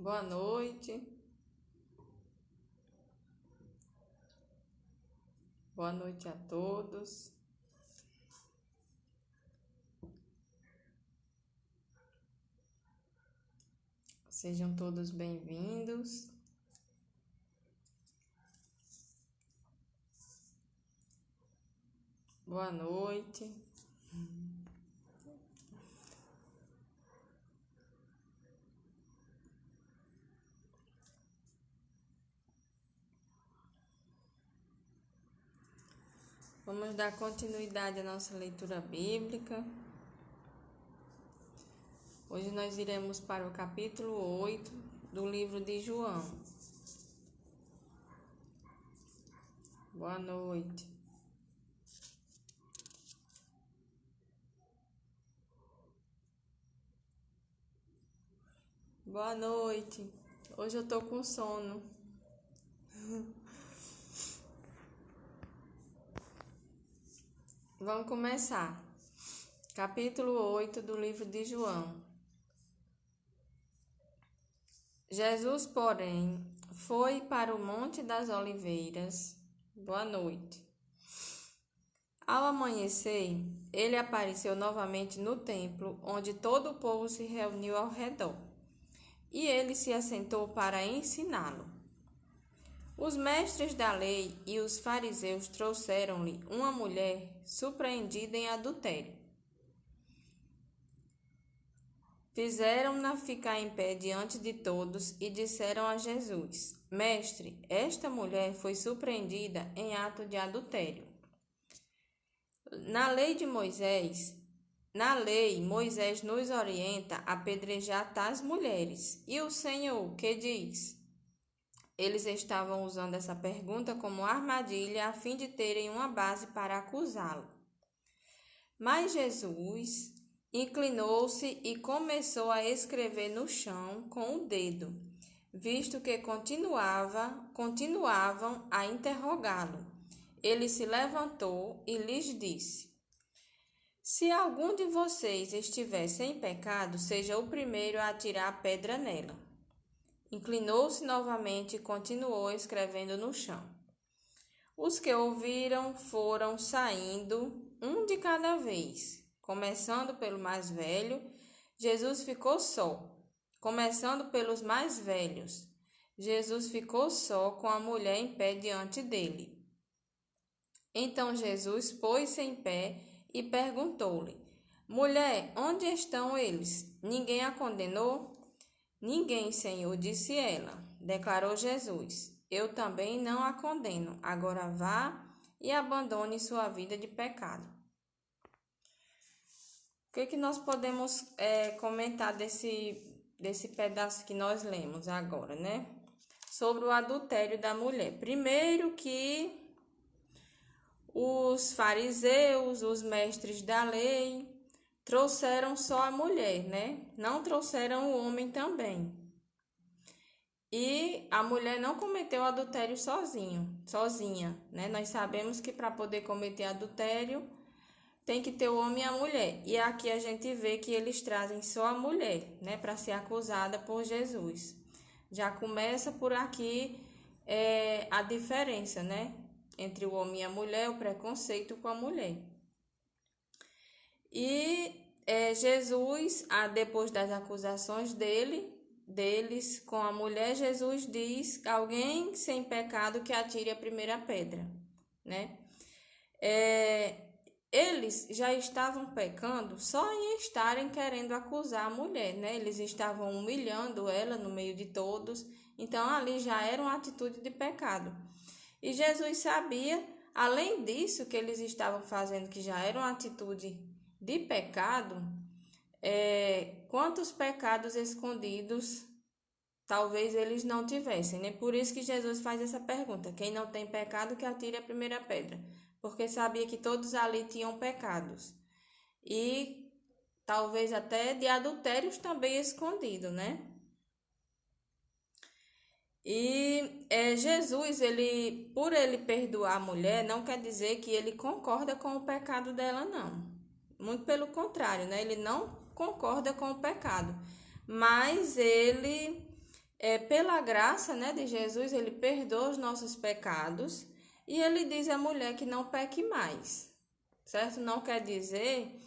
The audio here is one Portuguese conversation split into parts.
Boa noite. Boa noite a todos. Sejam todos bem-vindos. Boa noite. Vamos dar continuidade à nossa leitura bíblica. Hoje nós iremos para o capítulo 8 do livro de João. Boa noite. Boa noite. Hoje eu tô com sono. Vamos começar. Capítulo 8 do livro de João. Jesus, porém, foi para o Monte das Oliveiras. Boa noite. Ao amanhecer, ele apareceu novamente no templo, onde todo o povo se reuniu ao redor. E ele se assentou para ensiná-lo. Os mestres da lei e os fariseus trouxeram-lhe uma mulher surpreendida em adultério. Fizeram-na ficar em pé diante de todos e disseram a Jesus: Mestre, esta mulher foi surpreendida em ato de adultério. Na lei, Moisés nos orienta a apedrejar tais mulheres. E o Senhor, que diz? Eles estavam usando essa pergunta como armadilha a fim de terem uma base para acusá-lo. Mas Jesus inclinou-se e começou a escrever no chão com o dedo, visto que continuavam a interrogá-lo. Ele se levantou e lhes disse: Se algum de vocês estiver sem pecado, seja o primeiro a atirar a pedra nela. Inclinou-se novamente e continuou escrevendo no chão. Os que ouviram foram saindo, um de cada vez. Começando pelo mais velho, Jesus ficou só. Começando pelos mais velhos, Jesus ficou só com a mulher em pé diante dele. Então Jesus pôs-se em pé e perguntou-lhe: Mulher, onde estão eles? Ninguém a condenou? Ninguém, Senhor, disse ela. Declarou Jesus: Eu também não a condeno. Agora vá e abandone sua vida de pecado. O que nós podemos comentar desse pedaço que nós lemos agora, né? Sobre o adultério da mulher. Primeiro que os fariseus, os mestres da lei, trouxeram só a mulher, né? Não trouxeram o homem também. E a mulher não cometeu adultério sozinha, né? Nós sabemos que para poder cometer adultério tem que ter o homem e a mulher. E aqui a gente vê que eles trazem só a mulher, né? Para ser acusada por Jesus. Já começa por aqui a diferença, né? Entre o homem e a mulher, o preconceito com a mulher. E Jesus, depois das acusações deles com a mulher, Jesus diz: alguém sem pecado que atire a primeira pedra, né? Eles já estavam pecando só em estarem querendo acusar a mulher, né? Eles estavam humilhando ela no meio de todos, então ali já era uma atitude de pecado. E Jesus sabia, além disso que eles estavam fazendo, que já era uma atitude de pecado, quantos pecados escondidos talvez eles não tivessem, né? Por isso que Jesus faz essa pergunta: quem não tem pecado que atire a primeira pedra, porque sabia que todos ali tinham pecados e talvez até de adultérios também escondido, né? E Jesus, por ele perdoar a mulher, não quer dizer que ele concorda com o pecado dela, não. Muito pelo contrário, né? Ele não concorda com o pecado, mas ele Pela graça, né, de Jesus, ele perdoa os nossos pecados e ele diz à mulher que não peque mais, certo? Não quer dizer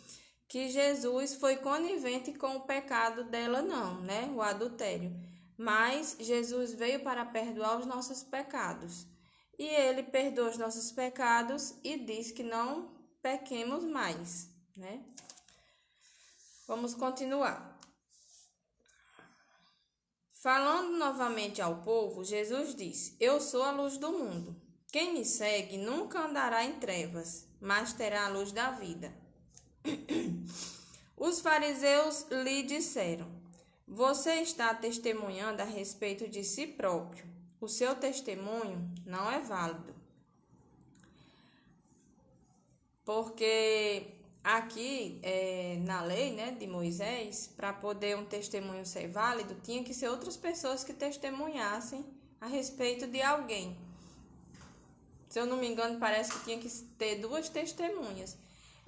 que Jesus foi conivente com o pecado dela, não, né? O adultério. Mas Jesus veio para perdoar os nossos pecados. E ele perdoa os nossos pecados e diz que não pequemos mais, né? Vamos continuar. Falando novamente ao povo, Jesus disse: Eu sou a luz do mundo. Quem me segue nunca andará em trevas, mas terá a luz da vida. Os fariseus lhe disseram: Você está testemunhando a respeito de si próprio. O seu testemunho não é válido. Porque aqui, na lei, né, de Moisés, para poder um testemunho ser válido, tinha que ser outras pessoas que testemunhassem a respeito de alguém. Se eu não me engano, parece que tinha que ter 2 testemunhas.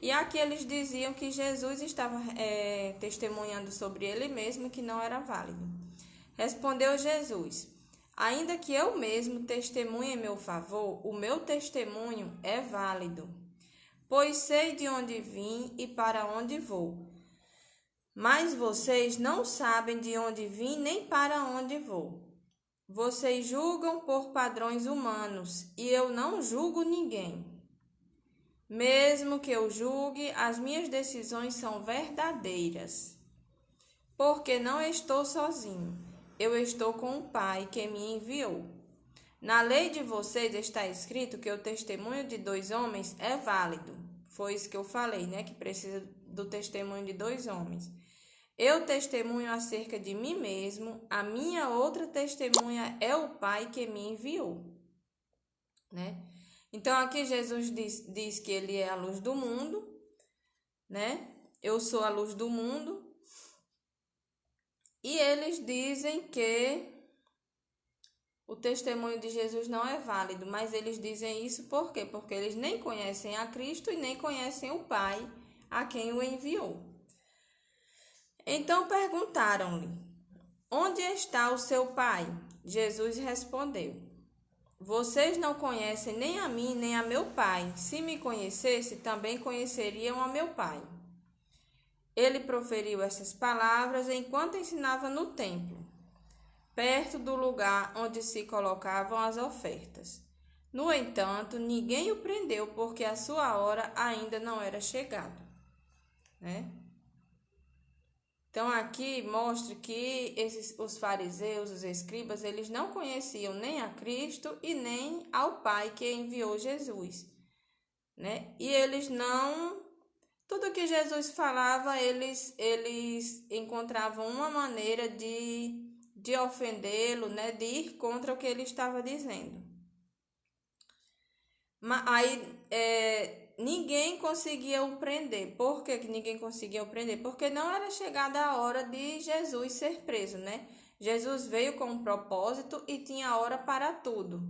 E aqui eles diziam que Jesus estava testemunhando sobre ele mesmo e que não era válido. Respondeu Jesus: Ainda que eu mesmo testemunhe em meu favor, o meu testemunho é válido, pois sei de onde vim e para onde vou. Mas vocês não sabem de onde vim nem para onde vou. Vocês julgam por padrões humanos e eu não julgo ninguém. Mesmo que eu julgue, as minhas decisões são verdadeiras, porque não estou sozinho. Eu estou com o Pai que me enviou. Na lei de vocês está escrito que o testemunho de 2 homens é válido. Foi isso que eu falei, né? Que precisa do testemunho de 2 homens. Eu testemunho acerca de mim mesmo, a minha outra testemunha é o Pai que me enviou, né? Então, aqui Jesus diz que ele é a luz do mundo, né? Eu sou a luz do mundo. E eles dizem que o testemunho de Jesus não é válido, mas eles dizem isso por quê? Porque eles nem conhecem a Cristo e nem conhecem o Pai a quem o enviou. Então perguntaram-lhe: Onde está o seu Pai? Jesus respondeu: Vocês não conhecem nem a mim, nem a meu Pai. Se me conhecesse, também conheceriam a meu Pai. Ele proferiu essas palavras enquanto ensinava no templo, perto do lugar onde se colocavam as ofertas. No entanto, ninguém o prendeu, porque a sua hora ainda não era chegada, né? Então, aqui mostra que os fariseus, os escribas, eles não conheciam nem a Cristo e nem ao Pai que enviou Jesus, né? E eles não... Tudo que Jesus falava, eles encontravam uma maneira de ofendê-lo, né? De ir contra o que ele estava dizendo. Mas aí... Ninguém conseguia o prender. Por que ninguém conseguia o prender? Porque não era chegada a hora de Jesus ser preso, né? Jesus veio com um propósito e tinha hora para tudo.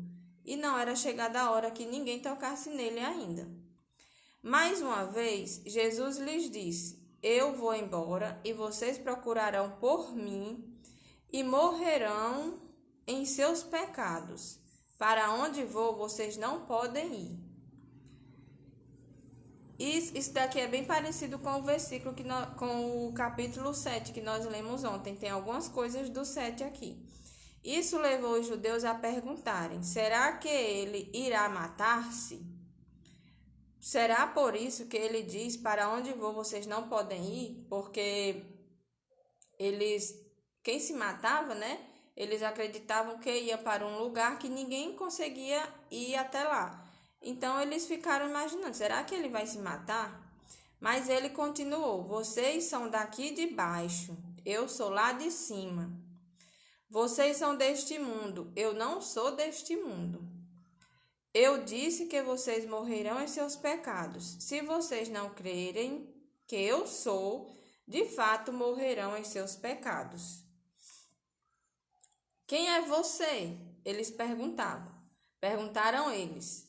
E não era chegada a hora que ninguém tocasse nele ainda. Mais uma vez, Jesus lhes disse: Eu vou embora e vocês procurarão por mim e morrerão em seus pecados. Para onde vou, vocês não podem ir. Isso daqui é bem parecido com o versículo, com o capítulo 7 que nós lemos ontem. Tem algumas coisas do 7 aqui. Isso levou os judeus a perguntarem: será que ele irá matar-se? Será por isso que ele diz: para onde vou vocês não podem ir? Porque quem se matava, né? Eles acreditavam que ia para um lugar que ninguém conseguia ir até lá. Então eles ficaram imaginando: será que ele vai se matar? Mas ele continuou: vocês são daqui de baixo, eu sou lá de cima. Vocês são deste mundo, eu não sou deste mundo. Eu disse que vocês morrerão em seus pecados. Se vocês não crerem que eu sou, de fato morrerão em seus pecados. Quem é você? Eles perguntavam. Perguntaram eles.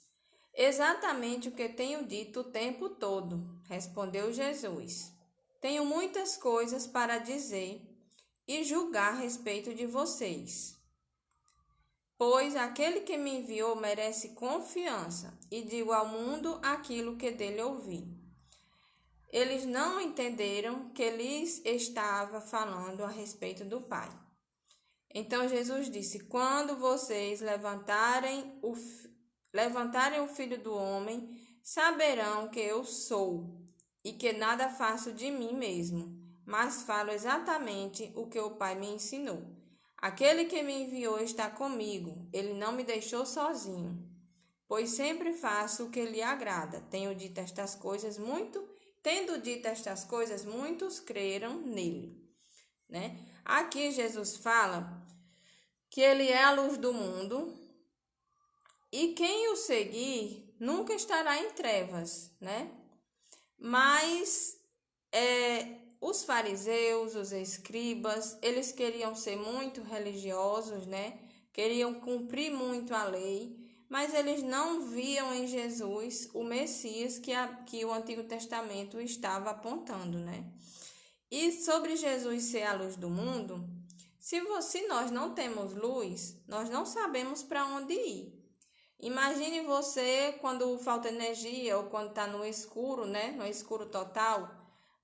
Exatamente o que tenho dito o tempo todo, respondeu Jesus. Tenho muitas coisas para dizer e julgar a respeito de vocês. Pois aquele que me enviou merece confiança, e digo ao mundo aquilo que dele ouvi. Eles não entenderam que lhes estava falando a respeito do Pai. Então Jesus disse: quando vocês levantarem o Filho do Homem, saberão que eu sou, e que nada faço de mim mesmo, mas falo exatamente o que o Pai me ensinou. Aquele que me enviou está comigo, ele não me deixou sozinho, pois sempre faço o que lhe agrada. Tendo dito estas coisas, muitos creram nele. Né? Aqui Jesus fala que ele é a luz do mundo e quem o seguir nunca estará em trevas, né? Mas os fariseus, os escribas, eles queriam ser muito religiosos, né? Queriam cumprir muito a lei, mas eles não viam em Jesus o Messias que o Antigo Testamento estava apontando, né? E sobre Jesus ser a luz do mundo, se nós não temos luz, nós não sabemos para onde ir. Imagine você quando falta energia ou quando está no escuro, né? No escuro total,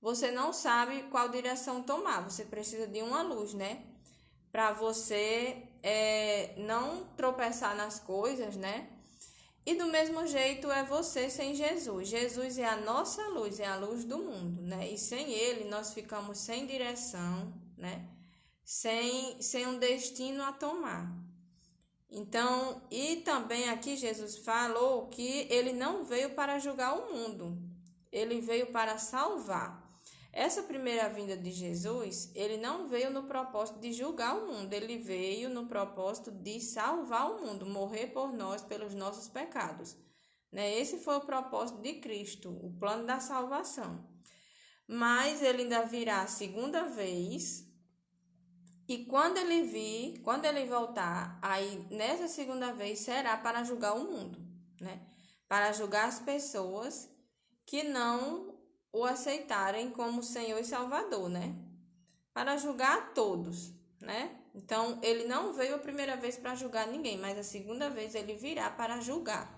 você não sabe qual direção tomar. Você precisa de uma luz, né? Para você não tropeçar nas coisas, né? E do mesmo jeito é você sem Jesus. Jesus é a nossa luz, é a luz do mundo, né? E sem ele nós ficamos sem direção, né? Sem um destino a tomar. Então, e também aqui Jesus falou que ele não veio para julgar o mundo, ele veio para salvar. Essa primeira vinda de Jesus, ele não veio no propósito de julgar o mundo, ele veio no propósito de salvar o mundo, morrer por nós pelos nossos pecados. Né? Esse foi o propósito de Cristo, o plano da salvação. Mas ele ainda virá a segunda vez. E quando ele voltar, aí nessa segunda vez será para julgar o mundo, né? Para julgar as pessoas que não o aceitarem como Senhor e Salvador, né? Para julgar a todos, né? Então, ele não veio a primeira vez para julgar ninguém, mas a segunda vez ele virá para julgar.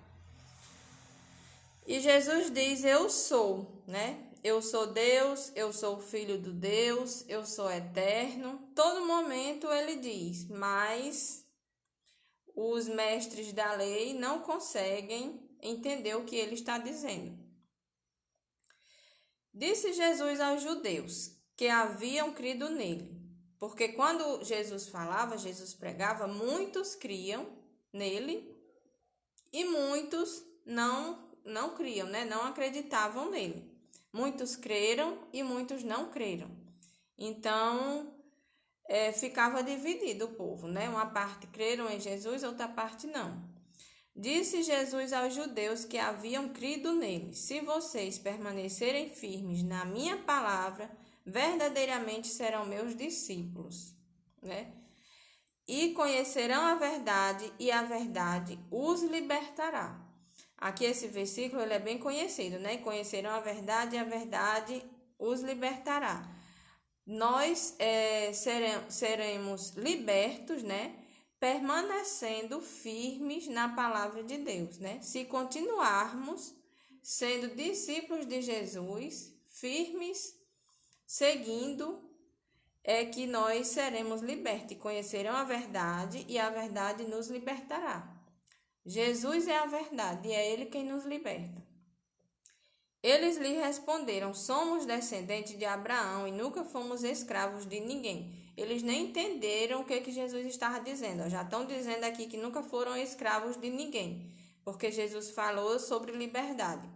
E Jesus diz: eu sou, né? Eu sou Deus, eu sou o Filho do Deus, eu sou eterno. Todo momento ele diz, mas os mestres da lei não conseguem entender o que ele está dizendo. Disse Jesus aos judeus que haviam crido nele, porque quando Jesus falava, Jesus pregava, muitos criam nele e muitos não criam, né? Não acreditavam nele. Muitos creram e muitos não creram. Então, ficava dividido o povo, né? Uma parte creram em Jesus, outra parte não. Disse Jesus aos judeus que haviam crido nele: se vocês permanecerem firmes na minha palavra, verdadeiramente serão meus discípulos, né? E conhecerão a verdade, e a verdade os libertará. Aqui esse versículo ele é bem conhecido, né? Conhecerão a verdade e a verdade os libertará. Nós seremos libertos, né? Permanecendo firmes na palavra de Deus, né? Se continuarmos sendo discípulos de Jesus, firmes, seguindo, é que nós seremos libertos. Conhecerão a verdade e a verdade nos libertará. Jesus é a verdade e é ele quem nos liberta. Eles lhe responderam: somos descendentes de Abraão e nunca fomos escravos de ninguém. Eles nem entenderam o que Jesus estava dizendo. Já estão dizendo aqui que nunca foram escravos de ninguém, porque Jesus falou sobre liberdade.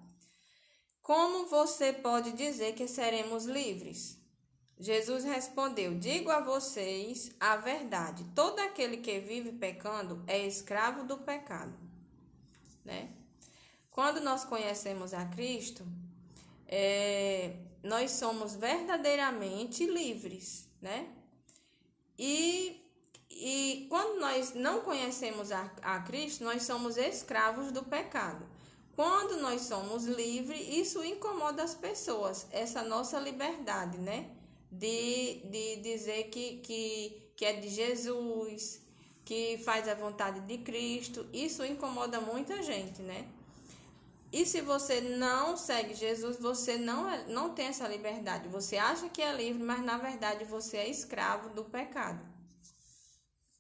Como você pode dizer que seremos livres? Jesus respondeu: digo a vocês a verdade. Todo aquele que vive pecando é escravo do pecado, né? Quando nós conhecemos a Cristo, nós somos verdadeiramente livres, né? E quando nós não conhecemos a Cristo, nós somos escravos do pecado. Quando nós somos livres, isso incomoda as pessoas, essa nossa liberdade, né? de dizer que é de Jesus, que faz a vontade de Cristo. Isso incomoda muita gente, né? E se você não segue Jesus, você não tem essa liberdade. Você acha que é livre, mas na verdade você é escravo do pecado,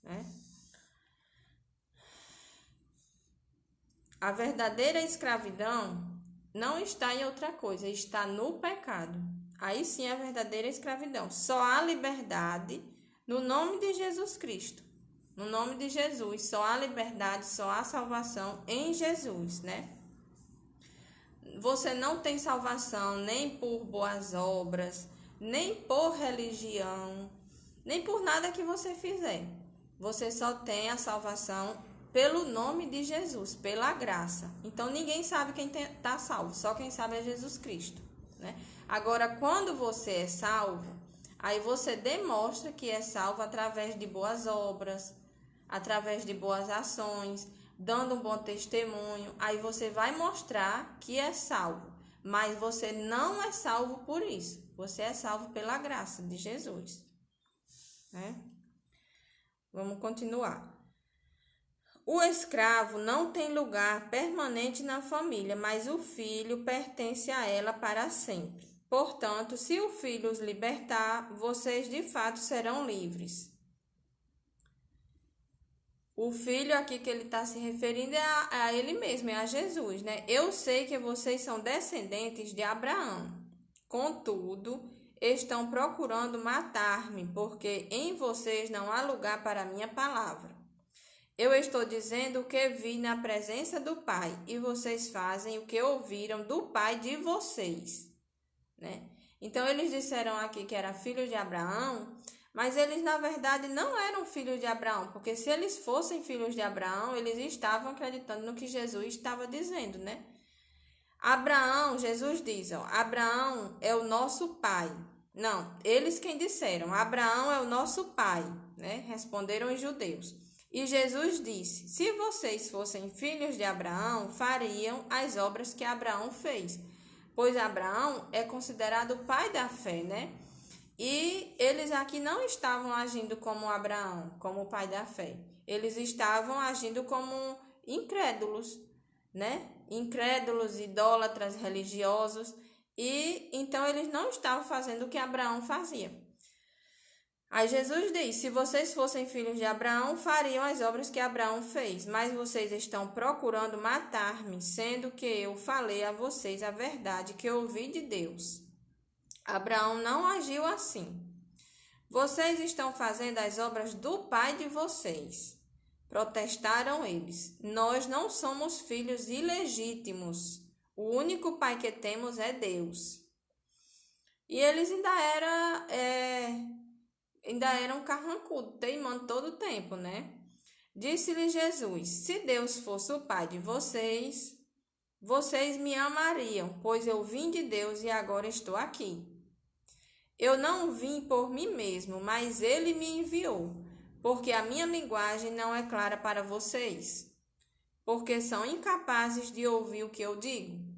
né? A verdadeira escravidão não está em outra coisa, está no pecado. Aí sim é a verdadeira escravidão. Só há liberdade no nome de Jesus Cristo. No nome de Jesus, só há liberdade, só há salvação em Jesus, né? Você não tem salvação nem por boas obras, nem por religião, nem por nada que você fizer. Você só tem a salvação pelo nome de Jesus, pela graça. Então ninguém sabe quem está salvo, só quem sabe é Jesus Cristo, né? Agora, quando você é salvo, aí você demonstra que é salvo através de boas obras, através de boas ações, dando um bom testemunho. Aí você vai mostrar que é salvo, mas você não é salvo por isso. Você é salvo pela graça de Jesus, né? Vamos continuar. O escravo não tem lugar permanente na família, mas o filho pertence a ela para sempre. Portanto, se o filho os libertar, vocês de fato serão livres. O filho aqui que ele está se referindo é a ele mesmo, é a Jesus, né? Eu sei que vocês são descendentes de Abraão. Contudo, estão procurando matar-me, porque em vocês não há lugar para a minha palavra. Eu estou dizendo o que vi na presença do Pai, e vocês fazem o que ouviram do Pai de vocês, né? Então, eles disseram aqui que era filho de Abraão, mas eles, na verdade, não eram filhos de Abraão, porque se eles fossem filhos de Abraão, eles estavam acreditando no que Jesus estava dizendo, né? Abraão, Jesus diz, ó, Abraão é o nosso pai. Não, eles quem disseram, Abraão é o nosso pai, né? Responderam os judeus. E Jesus disse, se vocês fossem filhos de Abraão, fariam as obras que Abraão fez, pois Abraão é considerado o pai da fé, né? E eles aqui não estavam agindo como Abraão, como o pai da fé. Eles estavam agindo como incrédulos, né? Incrédulos, idólatras, religiosos. E então eles não estavam fazendo o que Abraão fazia. Aí Jesus diz, se vocês fossem filhos de Abraão, fariam as obras que Abraão fez. Mas vocês estão procurando matar-me, sendo que eu falei a vocês a verdade que ouvi de Deus. Abraão não agiu assim. Vocês estão fazendo as obras do pai de vocês. Protestaram eles. Nós não somos filhos ilegítimos. O único pai que temos é Deus. E eles ainda eram carrancudos, teimando todo o tempo, né? Disse-lhe Jesus, se Deus fosse o pai de vocês, vocês me amariam, pois eu vim de Deus e agora estou aqui. Eu não vim por mim mesmo, mas ele me enviou, porque a minha linguagem não é clara para vocês, porque são incapazes de ouvir o que eu digo.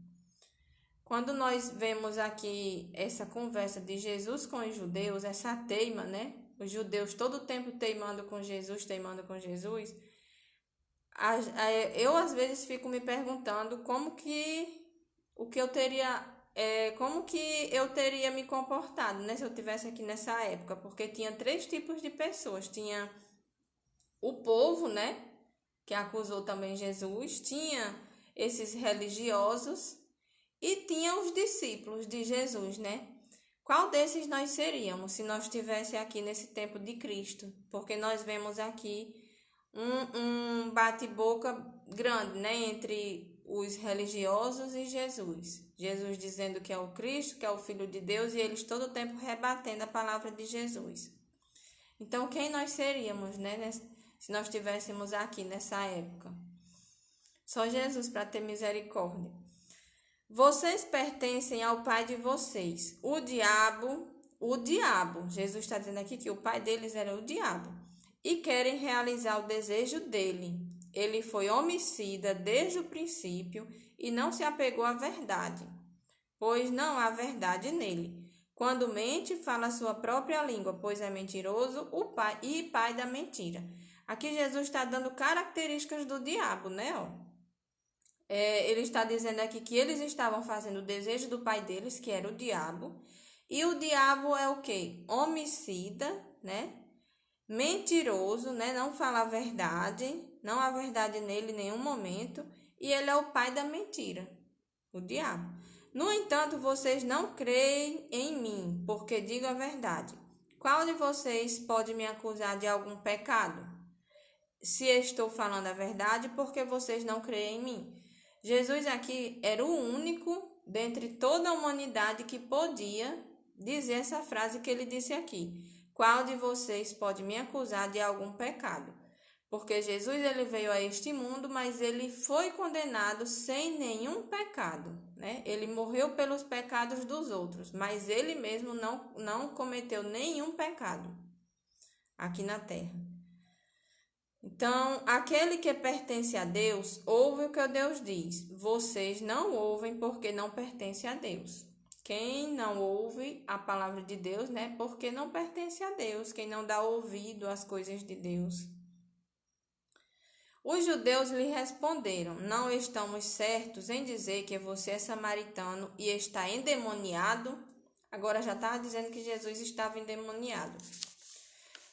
Quando nós vemos aqui essa conversa de Jesus com os judeus, essa teima, né? Os judeus todo o tempo teimando com Jesus, eu às vezes fico me perguntando como que eu teria me comportado, né, se eu tivesse aqui nessa época, porque tinha 3 tipos de pessoas. Tinha o povo, né, que acusou também Jesus, tinha esses religiosos e tinha os discípulos de Jesus, né? Qual desses nós seríamos se nós estivéssemos aqui nesse tempo de Cristo? Porque nós vemos aqui um bate-boca grande, né, entre os religiosos e Jesus. Jesus dizendo que é o Cristo, que é o Filho de Deus, e eles todo o tempo rebatendo a palavra de Jesus. Então, quem nós seríamos, né, se nós estivéssemos aqui nessa época? Só Jesus para ter misericórdia. Vocês pertencem ao pai de vocês, o diabo. Jesus está dizendo aqui que o pai deles era o diabo. E querem realizar o desejo dele. Ele foi homicida desde o princípio e não se apegou à verdade, pois não há verdade nele. Quando mente, fala a sua própria língua, pois é mentiroso o pai e pai da mentira. Aqui Jesus está dando características do diabo, né? Ele está dizendo aqui que eles estavam fazendo o desejo do pai deles, que era o diabo. E o diabo é o quê? Homicida, né? Mentiroso, né? Não fala a verdade, não há verdade nele em nenhum momento. E ele é o pai da mentira, o diabo. No entanto, vocês não creem em mim, porque digo a verdade. Qual de vocês pode me acusar de algum pecado? Se estou falando a verdade, porque vocês não creem em mim. Jesus aqui era o único dentre toda a humanidade que podia dizer essa frase que ele disse aqui. Qual de vocês pode me acusar de algum pecado? Porque Jesus ele veio a este mundo, mas ele foi condenado sem nenhum pecado, né? Ele morreu pelos pecados dos outros, mas ele mesmo não cometeu nenhum pecado aqui na terra. Então, aquele que pertence a Deus, ouve o que Deus diz. Vocês não ouvem porque não pertencem a Deus. Quem não ouve a palavra de Deus, né? Porque não pertence a Deus. Quem não dá ouvido às coisas de Deus. Os judeus lhe responderam: não estamos certos em dizer que você é samaritano e está endemoniado. Agora já estava dizendo que Jesus estava endemoniado.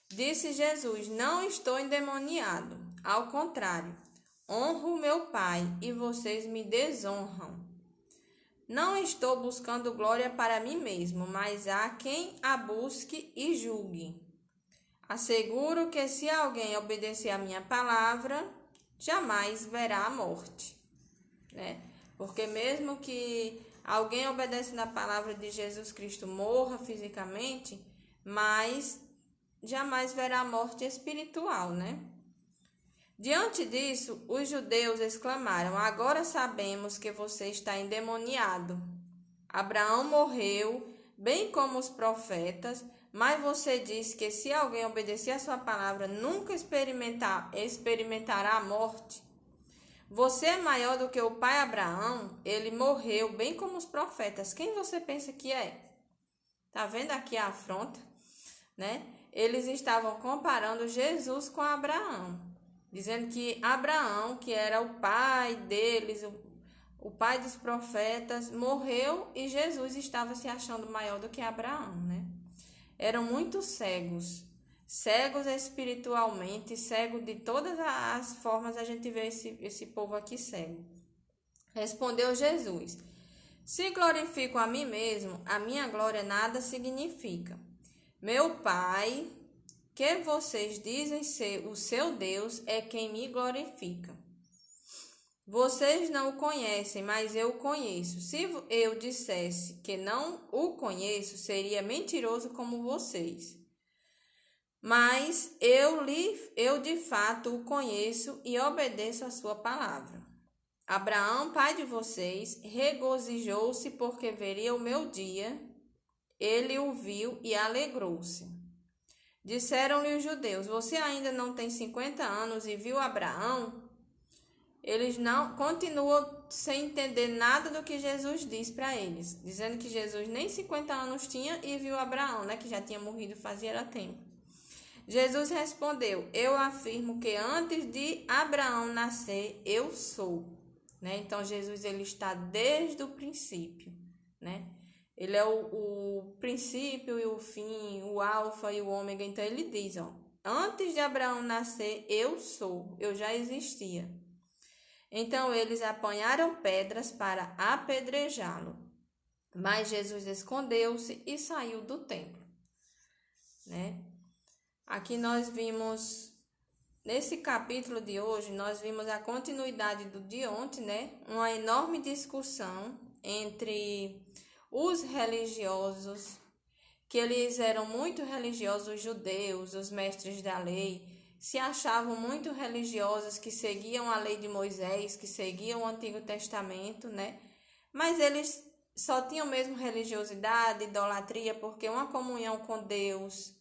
Disse Jesus: não estou endemoniado. Ao contrário, honro meu Pai e vocês me desonram. Não estou buscando glória para mim mesmo, mas há quem a busque e julgue. Asseguro que se alguém obedecer a minha palavra, jamais verá a morte, né? Porque mesmo que alguém obedece na palavra de Jesus Cristo morra fisicamente, mas jamais verá a morte espiritual, né? Diante disso, os judeus exclamaram: agora sabemos que você está endemoniado. Abraão morreu, bem como os profetas, mas você diz que se alguém obedecer a sua palavra, nunca experimentará a morte. Você é maior do que o pai Abraão, ele morreu, bem como os profetas. Quem você pensa que é? Tá vendo aqui a afronta, né? Eles estavam comparando Jesus com Abraão, dizendo que Abraão, que era o pai deles, o pai dos profetas, morreu e Jesus estava se achando maior do que Abraão, né? Eram muito cegos, cegos espiritualmente, cegos de todas as formas. A gente vê esse povo aqui cego. Respondeu Jesus: se glorifico a mim mesmo, a minha glória nada significa. Meu Pai, que vocês dizem ser o seu Deus, é quem me glorifica. Vocês não o conhecem, mas eu o conheço. Se eu dissesse que não o conheço, seria mentiroso como vocês. Mas eu de fato o conheço e obedeço a sua palavra. Abraão, pai de vocês, regozijou-se porque veria o meu dia. Ele o viu e alegrou-se. Disseram-lhe os judeus: você ainda não tem 50 anos e viu Abraão? Eles não continuam sem entender nada do que Jesus diz para eles, dizendo que Jesus nem 50 anos tinha e viu Abraão, né, que já tinha morrido fazia tempo. Jesus respondeu: eu afirmo que antes de Abraão nascer, eu sou. Né? Então, Jesus ele está desde o princípio, né? Ele é o princípio e o fim, o alfa e o ômega. Então, ele diz, antes de Abraão nascer, eu sou, eu já existia. Então, eles apanharam pedras para apedrejá-lo. Mas Jesus escondeu-se e saiu do templo, né? Aqui nós vimos, nesse capítulo de hoje, nós vimos a continuidade do de ontem, né? Uma enorme discussão entre os religiosos, que eles eram muito religiosos, os judeus, os mestres da lei, se achavam muito religiosos, que seguiam a lei de Moisés, que seguiam o Antigo Testamento, né? Mas eles só tinham mesmo religiosidade, idolatria, porque uma comunhão com Deus,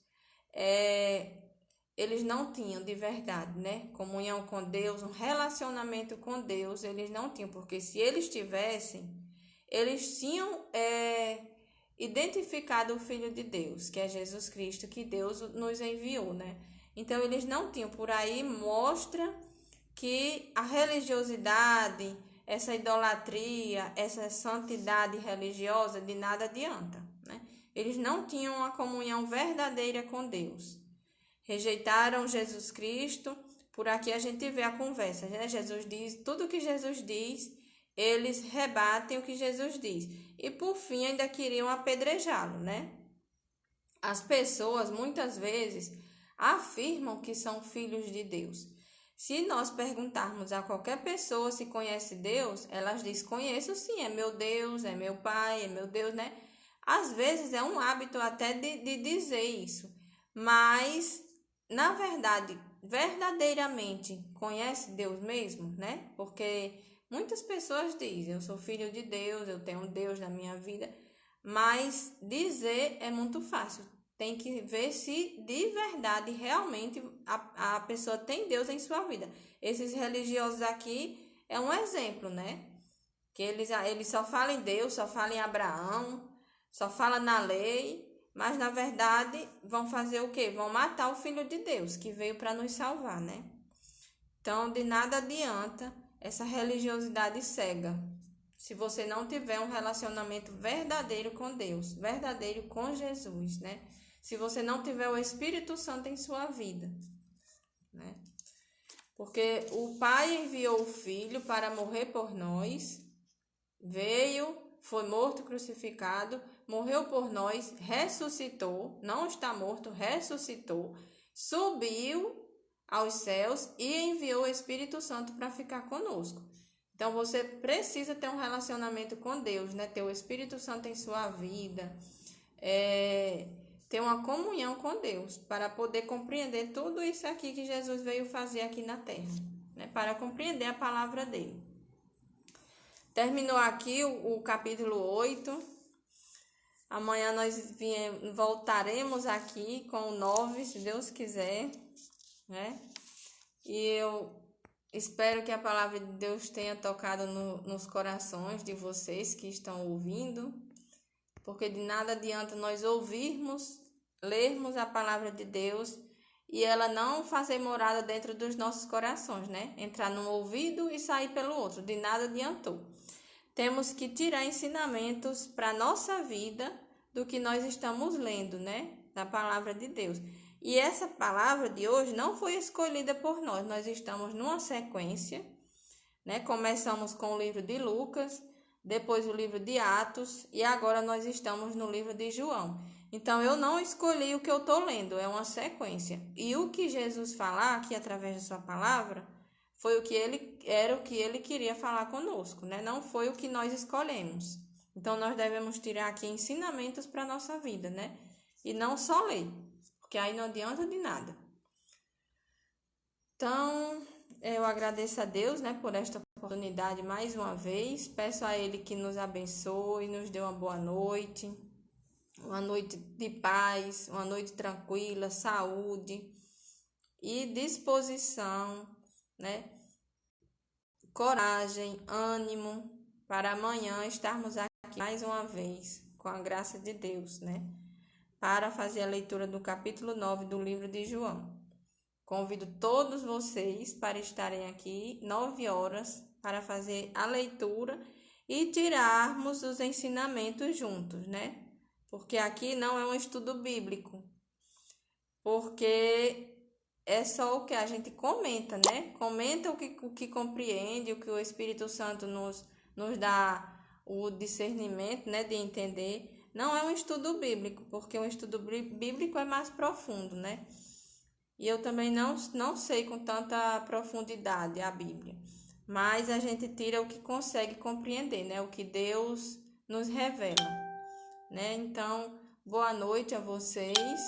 eles não tinham de verdade, né? Comunhão com Deus, um relacionamento com Deus, eles não tinham, porque se eles tivessem, eles tinham identificado o Filho de Deus, que é Jesus Cristo, que Deus nos enviou, né? Então, eles não tinham. Por aí mostra que a religiosidade, essa idolatria, essa santidade religiosa, de nada adianta, né? Eles não tinham uma comunhão verdadeira com Deus. Rejeitaram Jesus Cristo. Por aqui a gente vê a conversa, né? Jesus diz, tudo que Jesus diz, eles rebatem o que Jesus diz. E por fim ainda queriam apedrejá-lo, né? As pessoas muitas vezes afirmam que são filhos de Deus. Se nós perguntarmos a qualquer pessoa se conhece Deus, elas dizem, conheço sim, é meu Deus, é meu Pai, é meu Deus, né? Às vezes é um hábito até de dizer isso, mas na verdade, verdadeiramente conhece Deus mesmo, né? Porque muitas pessoas dizem, eu sou filho de Deus, eu tenho Deus na minha vida, mas dizer é muito fácil. Tem que ver se de verdade, realmente, a pessoa tem Deus em sua vida. Esses religiosos aqui é um exemplo, né? Que eles só falam em Deus, só falam em Abraão, só falam na lei, mas na verdade vão fazer o quê? Vão matar o Filho de Deus, que veio para nos salvar, né? Então, de nada adianta essa religiosidade cega. Se você não tiver um relacionamento verdadeiro com Deus, verdadeiro com Jesus, né? Se você não tiver o Espírito Santo em sua vida, né? Porque o Pai enviou o Filho para morrer por nós, veio, foi morto, crucificado, morreu por nós, ressuscitou, não está morto, ressuscitou, subiu aos céus e enviou o Espírito Santo para ficar conosco. Então, você precisa ter um relacionamento com Deus, né? Ter o Espírito Santo em sua vida, ter uma comunhão com Deus, para poder compreender tudo isso aqui que Jesus veio fazer aqui na terra, né? Para compreender a palavra dele. Terminou aqui o capítulo 8. Amanhã nós voltaremos aqui com o 9, se Deus quiser, né? E eu espero que a palavra de Deus tenha tocado nos corações de vocês que estão ouvindo, porque de nada adianta nós ouvirmos, lermos a palavra de Deus e ela não fazer morada dentro dos nossos corações, né? Entrar num ouvido e sair pelo outro, de nada adiantou. Temos que tirar ensinamentos para a nossa vida do que nós estamos lendo, né? Da palavra de Deus. E essa palavra de hoje não foi escolhida por nós. Nós estamos numa sequência, né? Começamos com o livro de Lucas, depois o livro de Atos e agora nós estamos no livro de João. Então, eu não escolhi o que eu estou lendo, é uma sequência. E o que Jesus falar aqui através da sua palavra foi o que ele queria falar conosco, né? Não foi o que nós escolhemos. Então, nós devemos tirar aqui ensinamentos para a nossa vida, né? E não só ler, porque aí não adianta de nada. Então, eu agradeço a Deus, né, por esta oportunidade mais uma vez. Peço a Ele que nos abençoe, nos dê uma boa noite, uma noite de paz, uma noite tranquila, saúde e disposição, né? Coragem, ânimo para amanhã estarmos aqui mais uma vez, com a graça de Deus, né? Para fazer a leitura do capítulo 9 do livro de João. Convido todos vocês para estarem aqui 9 horas para fazer a leitura e tirarmos os ensinamentos juntos, né? Porque aqui não é um estudo bíblico, porque é só o que a gente comenta, né? Comenta o que compreende, o que o Espírito Santo nos dá o discernimento, né? De entender. Não é um estudo bíblico, porque um estudo bíblico é mais profundo, né? E eu também não sei com tanta profundidade a Bíblia. Mas a gente tira o que consegue compreender, né? O que Deus nos revela, né? Então, boa noite a vocês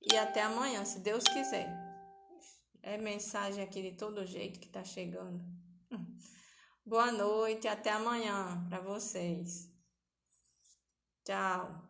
e até amanhã, se Deus quiser. É mensagem aqui de todo jeito que tá chegando. Boa noite, até amanhã para vocês. Tchau.